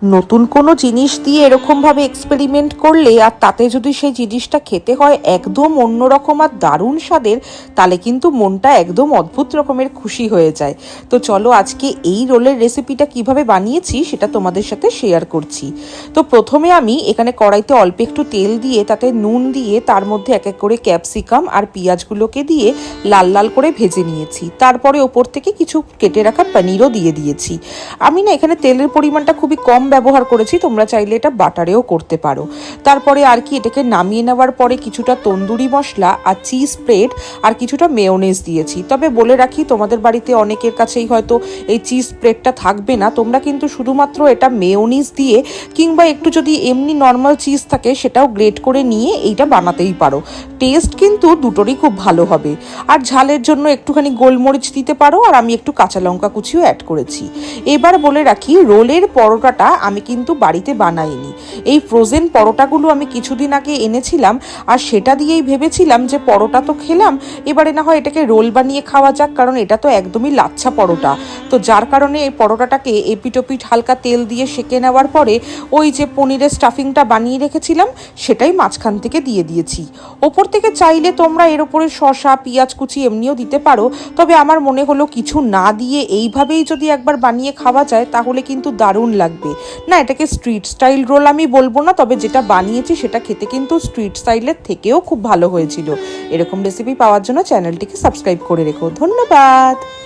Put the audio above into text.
নতুন কোনো জিনিস দিয়ে এরকমভাবে এক্সপেরিমেন্ট করলে আর তাতে যদি সেই জিনিসটা খেতে হয় একদম অন্যরকম আর দারুণ স্বাদের, তাহলে কিন্তু মনটা একদম অদ্ভুত রকমের খুশি হয়ে যায়। তো চলো আজকে এই রোলের রেসিপিটা কিভাবে বানিয়েছি সেটা তোমাদের সাথে শেয়ার করছি। তো প্রথমে আমি এখানে কড়াইতে অল্প একটু তেল দিয়ে তাতে নুন দিয়ে তার মধ্যে এক এক করে ক্যাপসিকাম আর পেঁয়াজগুলোকে দিয়ে লাল লাল করে ভেজে নিয়েছি। তারপরে ওপর থেকে কিছু কেটে রাখা পনিরও দিয়ে দিয়েছি। আমি না এখানে তেলের পরিমাণটা খুবই কম ব্যবহার করেছি, তোমরা চাইলে এটা বাটারেও করতে পারো। তারপরে আর কি এটাকে নামিয়ে নেওয়ার পরে কিছুটা তন্দুরি মশলা আর চিজ স্প্রেড আর কিছুটা মেয়োনেজ দিয়েছি। তবে বলে রাখি, তোমাদের বাড়িতে অনেকের কাছেই হয়তো এই চিজ স্প্রেডটা থাকবে না, তোমরা কিন্তু শুধুমাত্র এটা মেয়োনিজ দিয়ে কিংবা একটু যদি এমনি নর্মাল চিজ থাকে সেটাও গ্রেট করে নিয়ে এইটা বানাতেই পারো। টেস্ট কিন্তু দুটোরই খুব ভালো হবে। আর ঝালের জন্য একটুখানি গোলমরিচ দিতে পারো, আর আমি একটু কাঁচা লঙ্কা কুচিও অ্যাড করেছি। এবার বলে রাখি, রোলের পরোটাটা আমি কিন্তু বাড়িতে বানাইনি। এই ফ্রোজেন পরোটাগুলো আমি কিছুদিন আগে এনেছিলাম, আর সেটা দিয়েই ভেবেছিলাম যে পরোটা তো খেলাম, এবারে না হয় এটাকে রোল বানিয়ে খাওয়া যাক, কারণ এটা তো একদমই লাচ্ছা পরোটা। তো যার কারণে এই পরোটাটাকে এপিটোপিট হালকা তেল দিয়ে সেঁকে নেওয়ার পরে ওই যে পনিরের স্টাফিংটা বানিয়ে রেখেছিলাম সেটাই মাঝখান থেকে দিয়ে দিয়েছি। ওপর থেকে চাইলে তোমরা এর ওপরে শসা পেঁয়াজ কুচি এমনিও দিতে পারো, তবে আমার মনে হলো কিছু না দিয়ে এইভাবেই যদি একবার বানিয়ে খাওয়া যায় তাহলে কিন্তু দারুণ লাগবে। না, এটাকে স্ট্রিট স্টাইল রোল আমি বলবো না, তবে যেটা বানিয়েছি সেটা খেতে কিন্তু স্ট্রিট স্টাইলের থেকেও খুব ভালো হয়েছিল। এরকম রেসিপি পাওয়ার জন্য চ্যানেলটিকে সাবস্ক্রাইব করে রেখো। ধন্যবাদ।